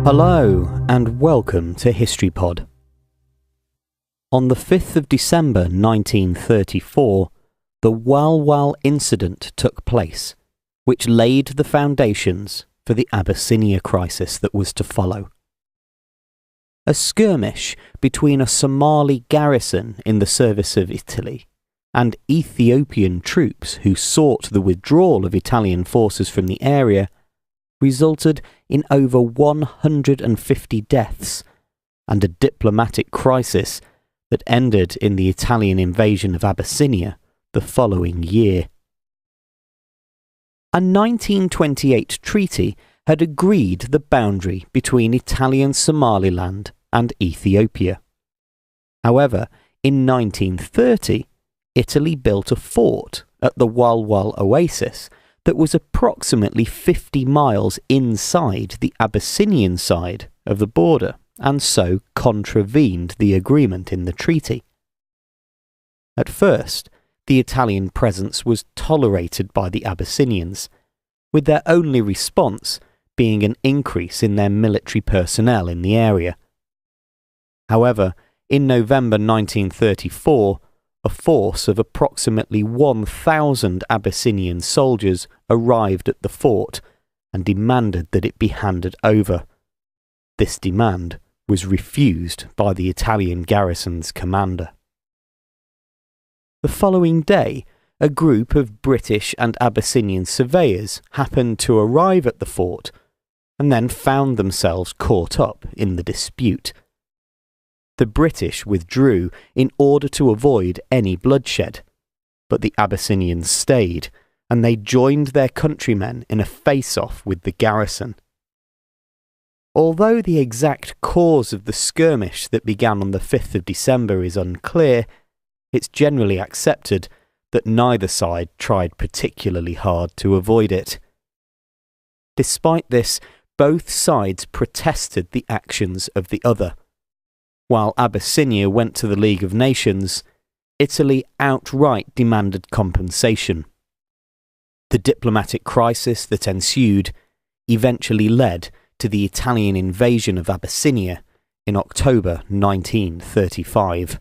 Hello and welcome to HistoryPod. On the 5th of December 1934, the waal incident took place, which laid the foundations for the Abyssinia crisis that was to follow. A skirmish between a Somali garrison in the service of Italy and Ethiopian troops who sought the withdrawal of Italian forces from the area resulted in over 150 deaths and a diplomatic crisis that ended in the Italian invasion of Abyssinia the following year. A 1928 treaty had agreed the boundary between Italian Somaliland and Ethiopia. However, in 1930, Italy built a fort at the Waal oasis that was approximately 50 miles inside the Abyssinian side of the border, and so contravened the agreement in the treaty. At first, the Italian presence was tolerated by the Abyssinians, with their only response being an increase in their military personnel in the area. However, in November 1934, a force of approximately 1,000 Abyssinian soldiers arrived at the fort and demanded that it be handed over. This demand was refused by the Italian garrison's commander. The following day, a group of British and Abyssinian surveyors happened to arrive at the fort and then found themselves caught up in the dispute. The British withdrew in order to avoid any bloodshed, but the Abyssinians stayed, and they joined their countrymen in a face-off with the garrison. Although the exact cause of the skirmish that began on the 5th of December is unclear, it's generally accepted that neither side tried particularly hard to avoid it. Despite this, both sides protested the actions of the other. While Abyssinia went to the League of Nations, Italy outright demanded compensation. The diplomatic crisis that ensued eventually led to the Italian invasion of Abyssinia in October 1935.